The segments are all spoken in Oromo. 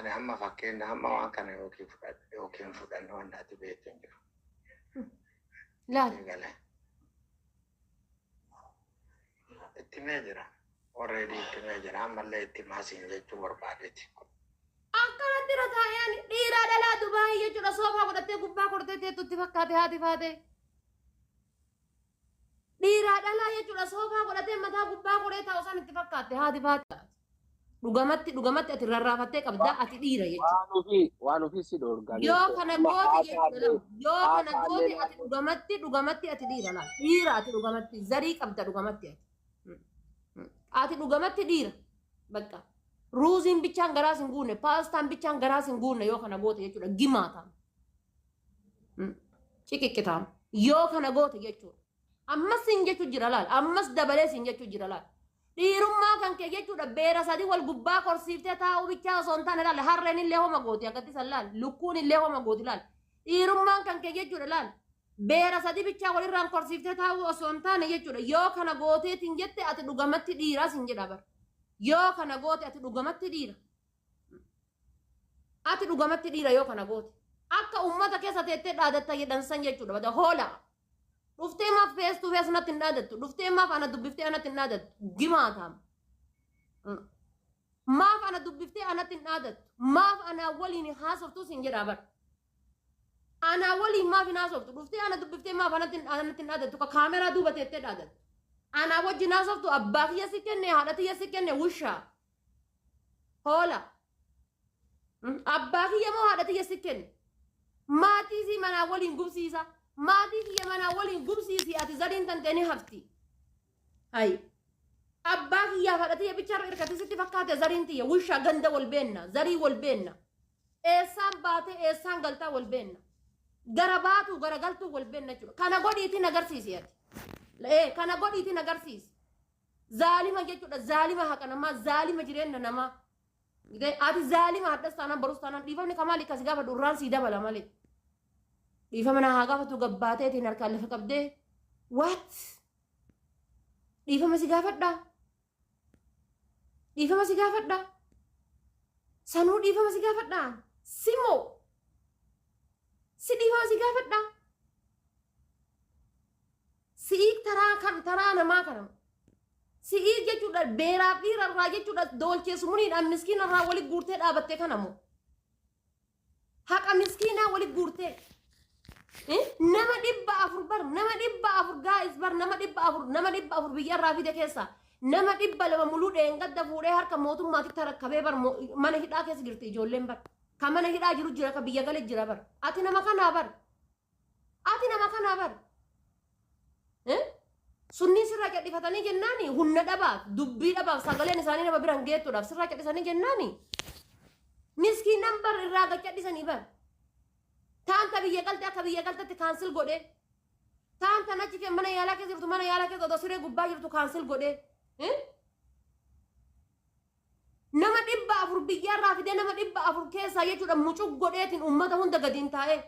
أنا هم فكرنا هم وان كان يوكي فدان هو ناتي بيتين لا قال التماجرة already التماجرة هم اللي التماسين جتوا بربادتي akkana dira taayaan dhiiraa dhalaa dubaayii jechuudha soofaa godhattee gubbaa kortee teettutti fakkaate haati faate dhiiraa dhalaa jechuudha soofaa godhatee mataa gubbaa godhee taa'u san itti fakkaatte haati faate dhugamatti ati rarraafattee qabdaa ati dhiira jechuudha waan ofii si dorgan yoo kana goote jechuudha yoo kana goote ati dhugamatti ati dhiira laal dhiira ati dhugamatti zarii qabda dhugamatti ati dhugamatti dhiira bakka ruuziin bichaan garaas hin guunne paastaan bichaan garaas hin guunne yoo kana goote jechuudha gimaataan ciqiqitaan yoo kana goote jechuudha ammas hin jechuu jira laal ammas dabalee hin jechuu jira laal dhiirummaa kan kee jechuudha beera sadii wal gubbaa korsiiftee taa'uu bichaa osoo hin taane laal harreen illee homa gooti akkatti san laal lukkuun illee homa gooti laal dhiirummaan kan kee jechuudha laal beera sadii bichaa walirraan korsiiftee taa'uu osoo hin taane jechuudha yoo kana gooteetiin jette ati dhugamatti dhiiraas hin jedha bara yoo kana goote ati dhugamatti dhiira ati dhugamatti dhiira yoo kana goote akka ummata keessa teettee dhaadatta jedhan san jechuudha bada hoola dhuftee maaf fees tu fees natti hin dhaadattu dhuftee maaf ana dubbiftee anatti hin dhaadattu gimaatam maaf ana dubbiftee anatti hin dhaadattu maaf ana waliin haasoftus hin jedha bara ana waliin maaf hin haasoftu dhuftee ana dubbiftee maaf anatti hin dhaadattu ka kaameraa duuba teettee dhaadattu أنا وجه ناسفتو أباك يسكنني هذا يسكنني وشا هولا أباك يمو هذا يسكنني ما تيجي من أولين قبسيسا ما تيجي من أولين قبسيسي أتزارين تنتني هفتي هاي أباك يا هذا يبيشار إركتي ستي فكات زارين تي وشا غندا والبينا زاري والبينا إنسان باتة إنسان غلطة والبينا غرباتو غرغلتو والبينا كان قولي تي نغرسيسيات لا كان قولي تي نغرسيس ظالمة جتودا ظالمة هكذا ما ظالمة جرينا نما إذا أتي ظالمة هتستانا بروستانا ديفا كمالي كسيجا فدوران سيدا بلا مالي ديفا منا هاغا فتو غباتي تي نركال فكبدي وات ديفا مسيجا فدا ديفا مسيجا فدا سانو ديفا مسيجا فدا سيمو سي ديفا مسيجا فدا سيك ترى نما كرم سيك جتودا بيرا بيرا راجع جتودا دولتي سموني أم مسكين الرا ولي غورتة أبتة كنامو هاك أم مسكين ولي غورتة نما دبّا أفر بر نما دبّا أفر جايز بر نما دبّا أفر بيجار رافي دكيسا نما دبّا لما مولود إنقد دفوري هار كموتو ما تترك كبير ما نهيدا كيس غيرتي جولين بر كمان نهيدا جرو جرا كبيجا قال جرا بر أتينا ما كان أبر sunni sirraa cadhifatanii jennaani hunna dhabaaf dubbii dhabaaf sagaleen isaanii nama biraan geettuudhaaf sirraa cadhisanii jennaani miskiin nambar irraa gadhiisanii bar taanta biyya galtee akka biyya galtetti kaansil godhe taanta nachi kee mana yaalaa keessa jirtu mana yaalaa keessa otoo siree gubbaa jirtu kaansil godhe nama 400 biyyarraa fidee nama 400 keessaa jechuudha mucuk godheetiin uummata hunda gadiin taa'ee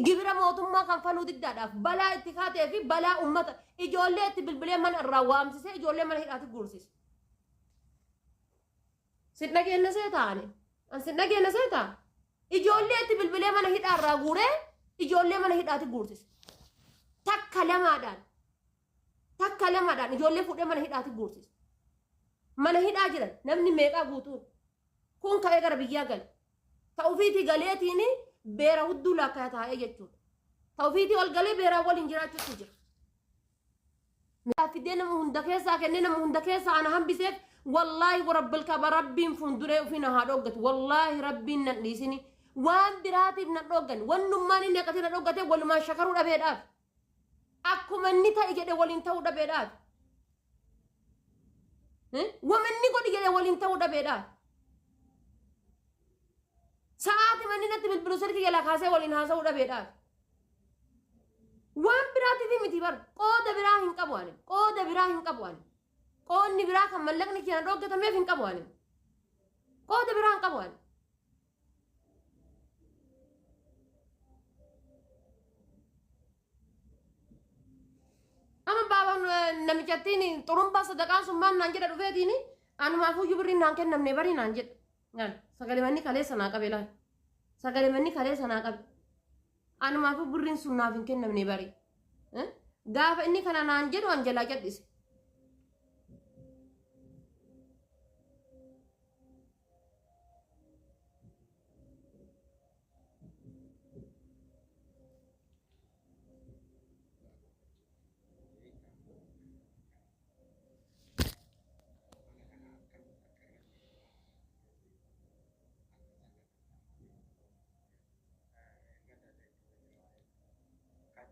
gibira mootummaa kan faluu diddaadhaaf balaa itti kaatee fi balaa ummata ijoollee itti bilbilee mana irraa waamsisee ijoollee mana hidhaatti guursise. Sidna keenya see taane sidna keenya see taa ijoollee itti bilbilee mana hidhaa irraa guuree ijoollee mana hidhaatti guursise. Takka lamaadhaan ijoollee fuudhee mana hidhaatti guursise. Mana hidhaa jiran namni meeqaa guutuun kun ka'ee gara biyyaa gale ta'uufiitii galeetiini. beera hudduu laakkaa taa'ee jechuudha. Ta'uufiitii ol galee beeraa waliin jiraachuutu jira. Fidee nama hunda keessaa kennee nama hunda keessaa ana hambiseef wallaahi warabbil kaba rabbiin fuulduree ofii na haa dhoggatu wallaahi rabbiin nan dhiisini waan biraatiif nan dhoggan wannummaan inni akkasii na dhoggate walumaan shakaruu dhabeedhaaf akkuma inni ta'i jedhe waliin ta'uu dhabeedhaaf wamanni godhi jedhe waliin ta'uu dhabeedhaaf. Saat mana nanti bilbilu sirki gala kaasee waliin haasa'uu dhabeedhaaf. Waan biraatiif miti bar qooda biraa hin qabu ani qooda biraa hin qabu ani qoonni biraa kan mallaqni kiyaan dhoggatameef hin qabu ani qooda biraa hin qabu ani. Ama baabaan namichattiin xurumbaa sadaqaan summaan naan jedha dhufeetiini anumaafuyyuu birriin naan kennamne barii naan jedha. Nyaal sagalee manni kalee sanaa qabe laal. Sagalee manni kalee sanaa qabe. Anumaafu burriin sun naaf hin kennamne bari. Gaafa inni kana naan jedhu an jalaa cadhise.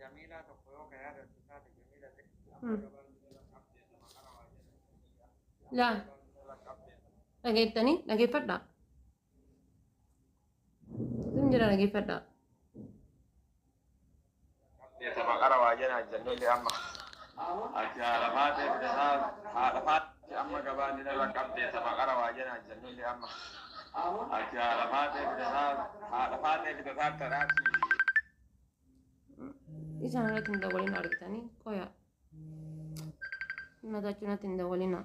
Jamila tokko yoo ka yaada taate Jamila Laal. Dhageettanii dhageeffadhaa. Isin jira dhageeffadhaa. Sama qara waa jenaa jennulli amma ati haadha faate amma gabaan irra qabdee sama qara waa jenaa jennulli amma ati haadha faate bitaa taraati. Isaan irratti hin dawwalina argitanii qoyaa. Matachuun irratti hin dawwalina.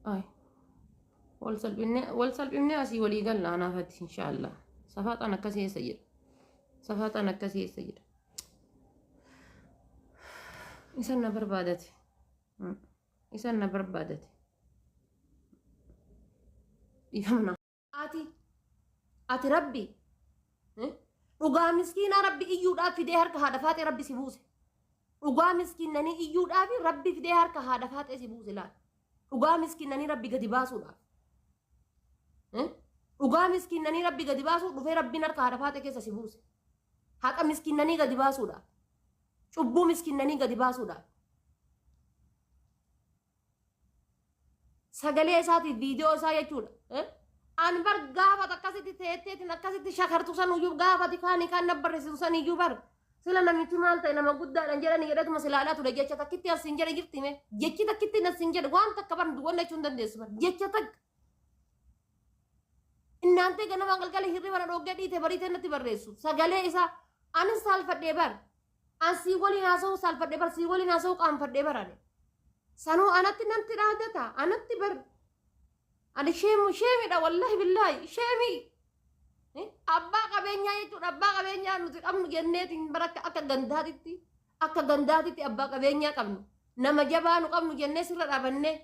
Ay. Wal salphifnee asii walii galla anaafatti inshaallah. Safaaxaan akkasii eessa jira? Safaaxaan akkasii eessa jira? Isan na barbaadate. Isan na barbaadate. Ifamna. Ati rabbi. Dhugaa miskiinaa rabbi iyyuudhaaf fidee harka haadha faatee rabbi si buuse. Dhugaa miskiinanii iyyuudhaaf rabbi fidee harka haadha faatee si buuse laal. Dhugaa miskiinanii rabbi gadi baasuudhaaf. Dhugaa miskiinanii rabbi gadi baasuudhaaf dhufee rabbiin harka haadha faatee keessa si buuse. Haqa miskiinanii gadi baasuudhaaf. Cubbuu miskiinanii gadi baasuudhaaf. Sagalee isaatiif viidiyoo isaa jechuudha. An bar gaafa akkasitti teetteetiin akkasitti shakartu sanuyyuu gaafati kaanii kaan nabbarreessitu saniyyuu bar. Sila namichi maal ta'e nama guddaadhaan jedhanii jedhatuma silaalaa ture jecha takkitti asiin jedhe jirtime jechi takkitti asiin jedhe waan takka bar wanna jechuun dandeessu bar jecha takka. Innaantee ganama galgala hirriba na dhoggee dhiite bariitee natti barreessu sagalee isaa anis saalfadhee bar an sii waliin haasa'u saalfadhee bar sii waliin haasa'u qaanfadhee barane sanuu anatti nanti dhaadata anatti bar ani sheemidha wallahi billaahi sheemii. Abbaa qabeenyaa jechuudha abbaa qabeenyaa nuti qabnu jenneetiin bara akka gandaatitti abbaa qabeenyaa qabnu nama jabaa nu qabnu jennee sirra dhaabannee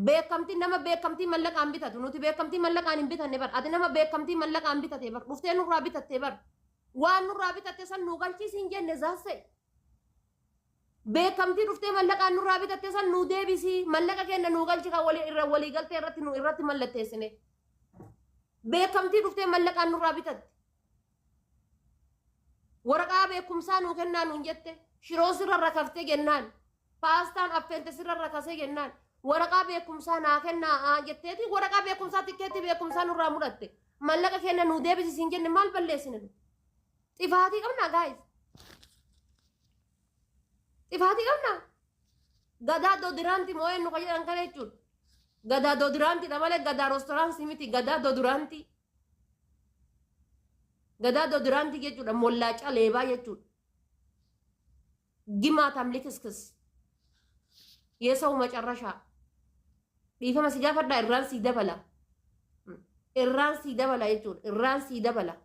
beekamtii nama beekamtii mallaqaan bitatu nuti beekamtii mallaqaan hin bitanne bar ati nama beekamtii mallaqaan bitate bar dhuftee nurraa bitatte bar waan nurraa bitatte san nu galchiisiin jenne zaasse beekamtii dhuftee mallaqaan nurraa bitatte san nu deebisii mallaqa kenna nu galchi kan walii galtee irratti nu irratti mallatteessine. Beekamtii dhuftee mallaqaan nurraa bitatte. Waraqaa beekumsaa nuu kennaa nuun jette. Shiroo sirra rakaftee jennaan. Paastaan affeente sirra rakasee jennaan. Waraqaa beekumsaa naa kennaa jetteeti. Waraqaa beekumsaa tikkeetti beekumsaa nurraa mudhatte. Mallaqa kenna nuu deebisiin jenne maal balleessine? Xifaatii qabnaa gaayis. Xifaatii qabnaa. Gadaa dodiraanti moo eenyu kan jedhan kana jechuudha. Gadaa dodiraanti dha malee gadaa restoraantii miti gadaa dodiraanti. Gadaa dodiraanti jechuudha mollaaca leebaa jechuudha. Gimaatam likiskis. Yeesa'u macarrashaa. Dhiifama si gaafadhaa irraan sii dabala. Irraan sii dabala jechuudha irraan sii dabala.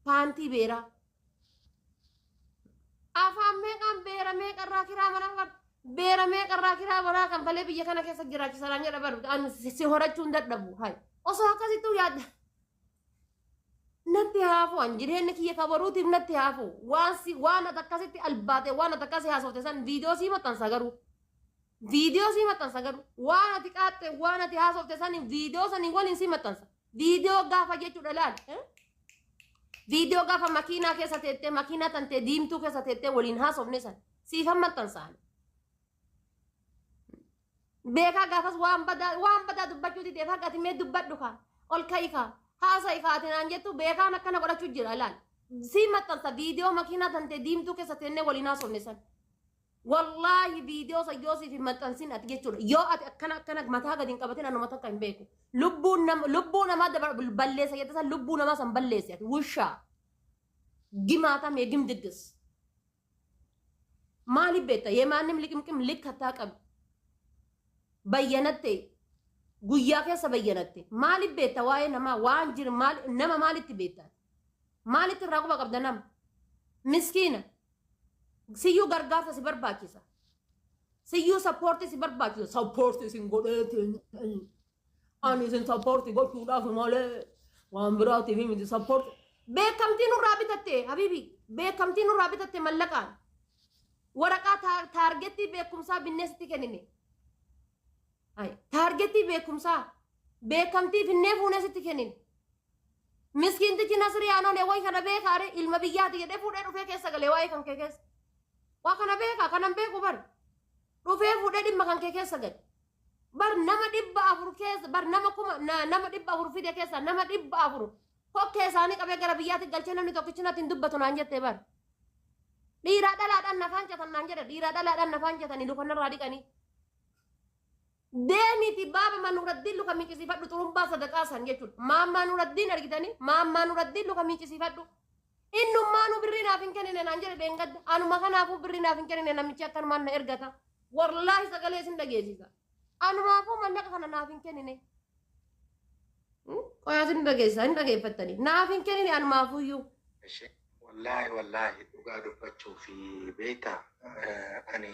Paantii beeraa. Afaan meeqaan beera meeqarraa kiraa manaa beera meeqarraa kiraa manaa kan falee biyya kana keessa jiraachisan jedha baru an si horachuun dadhabu hay osoo akkasittuu yaadda natti haafu an jireenya kiyya kabaruutiif natti haafu waan ati akkasitti albaate waan ati akkasii haasofte san viidiyoo sii maxxansa garuu waan ati qaaxxe waan ati haasofte san viidiyoo sanii waliin sii maxxansa viidiyoo gaafa jechuudha laal viidiyoo gaafa makiinaa keessa teettee makiinaa tantee diimtuu keessa teettee waliin haasofne san siifan maxxansaan. Beekaa gaafas waan badaa dubbachuuti deefaa gati mee dubbadhu kaa ol ka'i kaa haasa ifaatinaan jettu beekaan akkana godhachuu jira laal si maxxansa viidiyoo makiinaa tante diimtuu keessatti enne waliin haasofne san wallahi viidiyoo sayyoosii fi maxxansiin ati jechuudha yoo ati akkana mataa gadi hin qabatin anuma takka hin beeku lubbuu namaa balleessa jette san lubbuu namaa san balleessi ati wushaa gimaatame gim diggis maaliif beekta yemaanim liqimqim likkataa qabu bayyanatte guyyaa keessa bayyanatte maaliif beekta waa'ee namaa waan jiru nama maalitti beekta maalitti irraa quba qabda nama miskiina siyyuu gargaarsa si barbaachisa siyyuu sappoortii si barbaachisa sappoortii sin godheetiin ani isin sappoortii gochuudhaaf malee waan biraatiif miti sappoortii beekamtii nurraa bitatte habiibi beekamtii nurraa bitatte mallaqaan waraqaa taargetii beekumsaa binneesitti kennine taargetii beekumsaa beekamtii finnee fuuneesitti kennine miskiintichi nasrii aanoolee way kana beekaare ilma biyyaati jedhee fuudhee dhufee keessa galee waa'ee kan kee keessa waa kana beekaa kanan beeku bar dhufee fuudhee dhimma kan kee keessa gale bar nama 400 keessa bar nama 400 fide keessa nama 400 kokkee isaanii qabee gara biyyaatti galchee namni tokkichi natti hin dubbatu naan jettee bar dhiiraa dhalaadhaan nafaan jatan naan jedhe dhiiraa dhalaadhaan nafaan jatanii lukanarraa dhiqanii deemiti baaba manuraddiin luka miiccisiifadhu xurumbaa sadaqaa san jechuudha maammaa nuraddiin argitanii maammaa nuraddiin luka miiccisiifadhu innummaa nu birrii naaf hin kennine naan jedhe deengadda anuma kanaafuu birrii naaf hin kennine namichi akkanumaan na ergata wallaahi sagalee isin dhageessisa anumaafuu mallaqa kana naaf hin kennine qoyaa isin dhageessisa hin dhageeffattanii naaf hin kennine anumaafuuyyuu wallahi dhugaa dubbachuu fi beektaa ani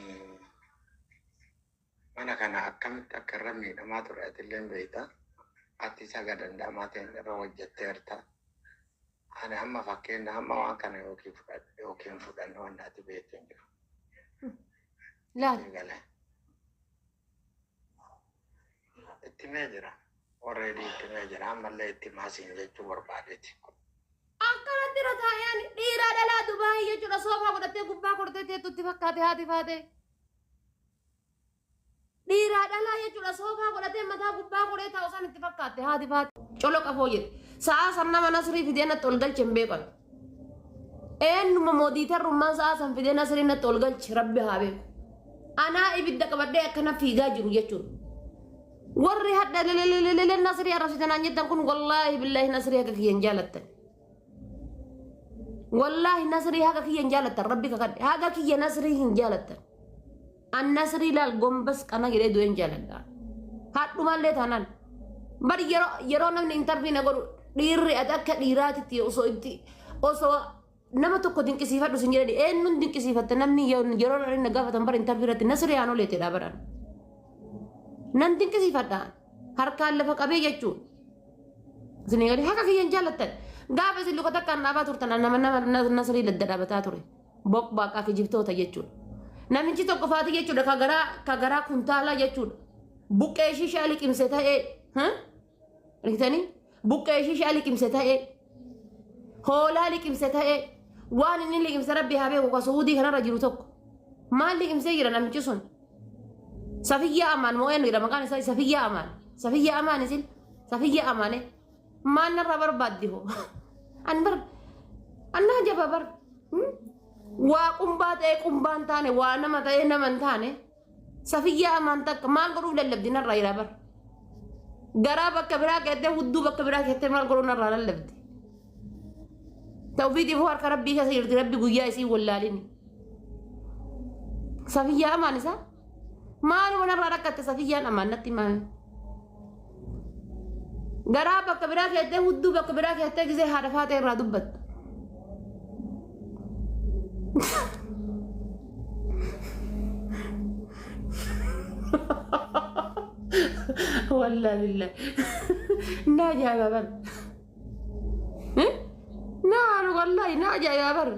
mana kana akkamitti akka irra miidhamaa ture atilleen beektaa ati saga danda'amaa ta'een irra hojjetteerta ani amma fakkeenya amma waan kana yookiin fudhanne waan ati beektu hin jiru. Laal. Itti mee jira already itti mee jira ammallee itti maasiin jechuu barbaadeeti. Akkanatti rataayaan dhiiraa dhalaa Dubaayii jechuudha soofaa godhattee gubbaa kortee teettutti fakkaate haati faate. Dhiiraa dhalaa jechuudha soofaa godhattee mataa gubbaa koree taa'u san itti fakkaate haati faate. Colo qafoo jedhe sa'a san nama nasrii fidee natti ol galche hin beekan. Eenyuma moodiitarrummaan sa'a san fidee nasrii natti ol galche rabbi haa beeku. Anaa ibidda qabadhee akkana fiigaa jiru jechuudha. Warri hadda lelelelele nasrii arrabsitanaan jettan kun wallaahi billaahi nasrii akka kiyyan jaalattan. والله نصري هاك كي ينجالت ربي كقد هاك كي نصري ينجالت النصري لا القوم بس أنا جريدو ينجالت هات ما اللي ثانان بر يرونا من إنترفين أقول دير أتاك ديرات تي أوسو نما تقدين كسيفات وسنجري نون دين كسيفات نمني يرونا رين نقافة تنبر إنترفيرات النصري أنا ليه تدابران نندين كسيفات هركان لفك أبي يجون زنيغلي هاك كي ينجالت gaafa isin luka takkaan dhaabaa turtan nama nasrii daddadhaabataa ture boqqaaqaa fi jibtoota jechuudha namichi tokko faati jechuudha ka garaa kuntaalaa jechuudha buqqee shishaa liqimse ta'ee argitanii buqqee shishaa liqimse ta'ee hoolaa liqimse ta'ee waan inni liqimse rabbi haa beeku ka suudii kanarra jiru tokko maal liqimsee jira namichi sun safiyyaa amaan moo eenyu jedha maqaan isaa safiyyaa amaan isin safiyyaa amaane maal narra barbaaddi hoo أنا جبابر وقمبات قمبان تاني وأنا ما تاني نمن تاني سفيا أمانتك ما نقولوا للبدين الرأي رابر قرابك كبراك هته ودوبك كبراك هته ما نقولوا الرأي للبدي توفيدي فوار كربي كسير ربي قويا يسي ولا ليني سفيا أمان سا ما نقولنا الرأي كت سفيا أمانتي ما قرابك كبراك هته ودوبك كبراك هته كذا هارفات الرادوبت والله بالله ناجا يا بر نار والله ناجا يا بر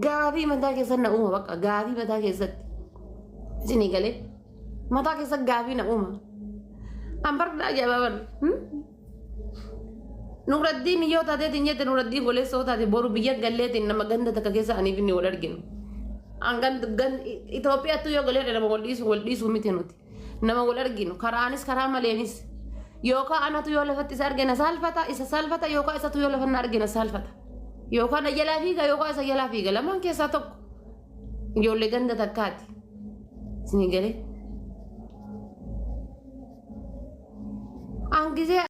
غافي متى كسن أمه بقى غافي متى كسد سيني قالي متى كسد غافي نأمه أمبر ناجا يا بر نور الدين يوتا ده تنجت نور الدين قولي صوتا ده بورو بيجا قلت إنما جندا تكاكيسا أني فيني ولرجين أنغان إثيوبيا تو يقولي أنا بقوليس ميتينوتي إنما ولرجين كرانيس كرام مليانيس Yookaan anatu yoo lafatti isa argina isa salfata yookaan isatu yoo lafanna argina salfata. Yookaan jalaa fiiga yookaan isa jalaa fiiga lamaan keessaa tokko. Ijoollee ganda takkaati. Isinii galee. An gisee